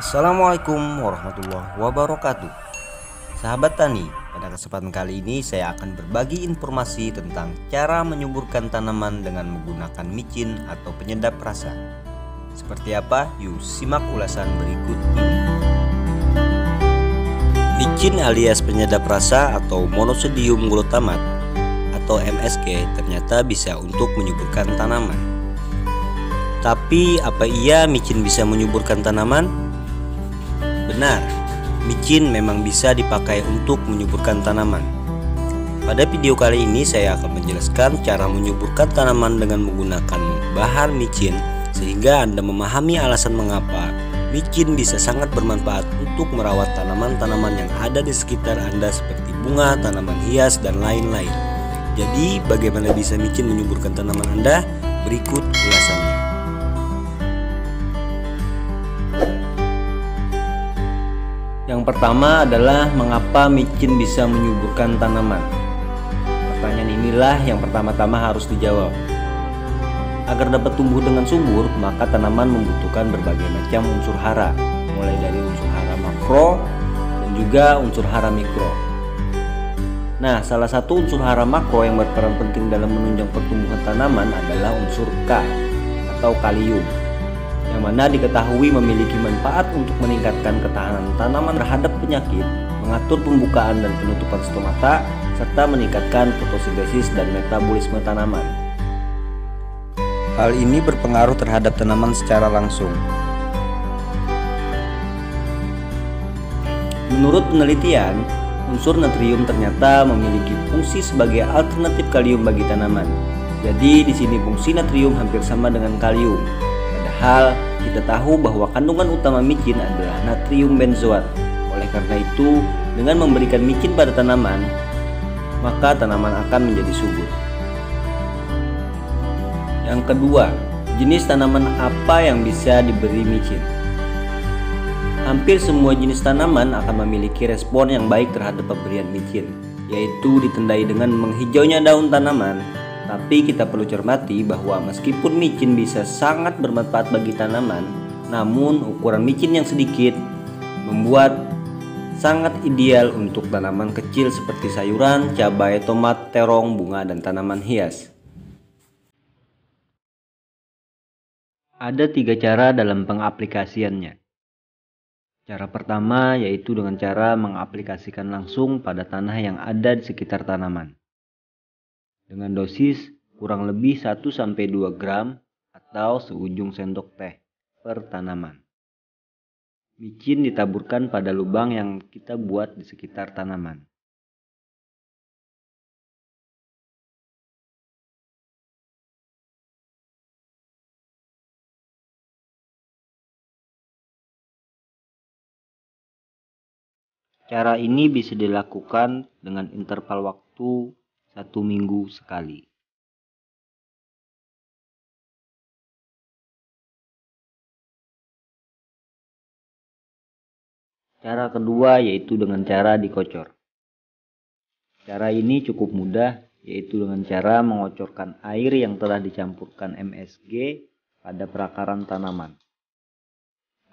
Assalamualaikum warahmatullahi wabarakatuh. Sahabat tani, pada kesempatan kali ini saya akan berbagi informasi tentang cara menyuburkan tanaman dengan menggunakan micin atau penyedap rasa. Seperti apa? Yuk simak ulasan berikut ini. Micin alias penyedap rasa atau monosodium glutamat atau MSG ternyata bisa untuk menyuburkan tanaman. Tapi apa iya micin bisa menyuburkan tanaman? Benar, micin memang bisa dipakai untuk menyuburkan tanaman. Pada video kali ini saya akan menjelaskan cara menyuburkan tanaman dengan menggunakan bahan micin, sehingga Anda memahami alasan mengapa micin bisa sangat bermanfaat untuk merawat tanaman-tanaman yang ada di sekitar Anda seperti bunga, tanaman hias, dan lain-lain. Jadi bagaimana bisa micin menyuburkan tanaman Anda? Berikut ulasannya. Yang pertama adalah mengapa micin bisa menyuburkan tanaman. Pertanyaan inilah yang pertama-tama harus dijawab. Agar dapat tumbuh dengan subur, maka tanaman membutuhkan berbagai macam unsur hara, mulai dari unsur hara makro dan juga unsur hara mikro. Nah, salah satu unsur hara makro yang berperan penting dalam menunjang pertumbuhan tanaman adalah unsur K atau kalium, yang mana diketahui memiliki manfaat untuk meningkatkan ketahanan tanaman terhadap penyakit, mengatur pembukaan dan penutupan stomata, serta meningkatkan fotosintesis dan metabolisme tanaman. Hal ini berpengaruh terhadap tanaman secara langsung. Menurut penelitian, unsur natrium ternyata memiliki fungsi sebagai alternatif kalium bagi tanaman. Jadi di sini fungsi natrium hampir sama dengan kalium. Padahal kita tahu bahwa kandungan utama micin adalah natrium benzoat. Oleh karena itu, dengan memberikan micin pada tanaman, maka tanaman akan menjadi subur. Yang kedua, jenis tanaman apa yang bisa diberi micin? Hampir semua jenis tanaman akan memiliki respon yang baik terhadap pemberian micin, yaitu ditandai dengan menghijaunya daun tanaman. Tapi kita perlu cermati bahwa meskipun micin bisa sangat bermanfaat bagi tanaman, namun ukuran micin yang sedikit membuat sangat ideal untuk tanaman kecil seperti sayuran, cabai, tomat, terong, bunga, dan tanaman hias. Ada 3 cara dalam pengaplikasiannya. Cara pertama yaitu dengan cara mengaplikasikan langsung pada tanah yang ada di sekitar tanaman, dengan dosis kurang lebih 1-2 gram atau seujung sendok teh per tanaman. Micin ditaburkan pada lubang yang kita buat di sekitar tanaman. Cara ini bisa dilakukan dengan interval waktu 1 minggu sekali. Cara kedua yaitu dengan cara dikocor. Cara ini cukup mudah, yaitu dengan cara mengocorkan air yang telah dicampurkan MSG pada perakaran tanaman.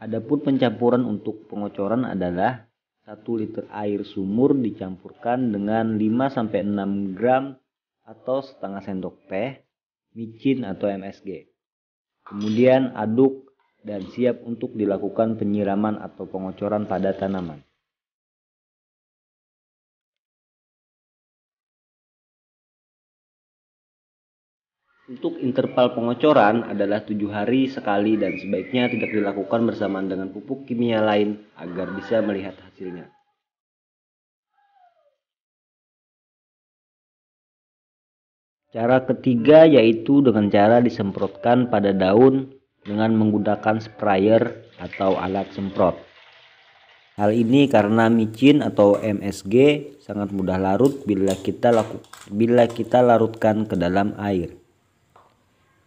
Adapun pencampuran untuk pengocoran adalah 1 liter air sumur dicampurkan dengan 5-6 gram atau setengah sendok teh micin atau MSG. Kemudian aduk dan siap untuk dilakukan penyiraman atau pengocoran pada tanaman. Untuk interval pengocoran adalah 7 hari sekali dan sebaiknya tidak dilakukan bersamaan dengan pupuk kimia lain agar bisa melihat hasilnya. Cara ketiga yaitu dengan cara disemprotkan pada daun dengan menggunakan sprayer atau alat semprot. Hal ini karena micin atau MSG sangat mudah larut bila kita larutkan ke dalam air.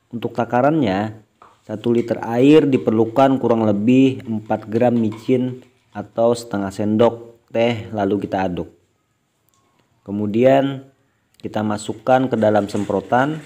Untuk takarannya, 1 liter air diperlukan kurang lebih 4 gram micin atau setengah sendok teh, lalu kita aduk. Kemudian kita masukkan ke dalam semprotan.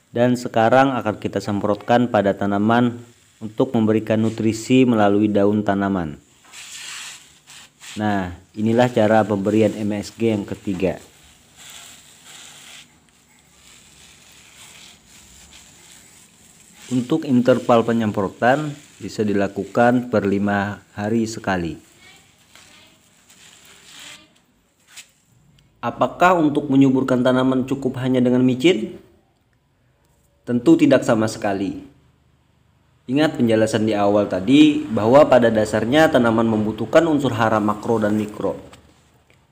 Dan sekarang akan kita semprotkan pada tanaman untuk memberikan nutrisi melalui daun tanaman. Nah, inilah cara pemberian MSG yang ketiga. Untuk interval penyemprotan bisa dilakukan per 5 hari sekali. Apakah untuk menyuburkan tanaman cukup hanya dengan micin? Tentu tidak sama sekali. Ingat penjelasan di awal tadi bahwa pada dasarnya tanaman membutuhkan unsur hara makro dan mikro.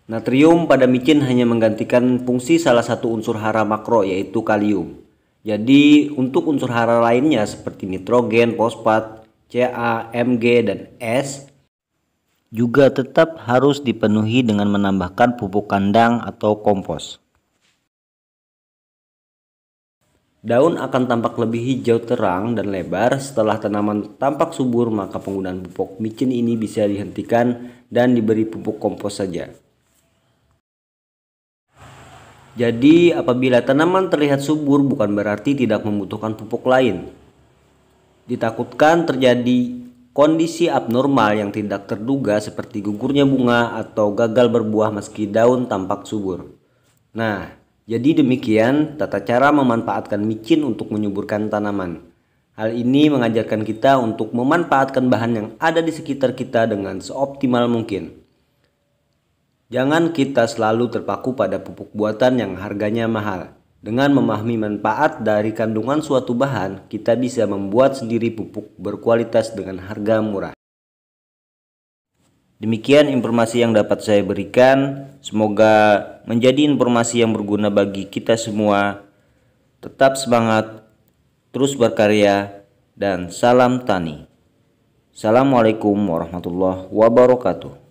Natrium pada micin hanya menggantikan fungsi salah satu unsur hara makro, yaitu kalium. Jadi untuk unsur hara lainnya seperti nitrogen, fosfat, Ca, Mg, dan S juga tetap harus dipenuhi dengan menambahkan pupuk kandang atau kompos. Daun akan tampak lebih hijau terang dan lebar setelah tanaman tampak subur, maka penggunaan pupuk micin ini bisa dihentikan dan diberi pupuk kompos saja. Jadi apabila tanaman terlihat subur bukan berarti tidak membutuhkan pupuk lain. Ditakutkan terjadi kondisi abnormal yang tidak terduga seperti gugurnya bunga atau gagal berbuah meski daun tampak subur. Nah, jadi demikian tata cara memanfaatkan micin untuk menyuburkan tanaman. Hal ini mengajarkan kita untuk memanfaatkan bahan yang ada di sekitar kita dengan seoptimal mungkin. Jangan kita selalu terpaku pada pupuk buatan yang harganya mahal. Dengan memahami manfaat dari kandungan suatu bahan, kita bisa membuat sendiri pupuk berkualitas dengan harga murah. Demikian informasi yang dapat saya berikan. Semoga menjadi informasi yang berguna bagi kita semua. Tetap semangat, terus berkarya, dan salam tani. Assalamualaikum warahmatullahi wabarakatuh.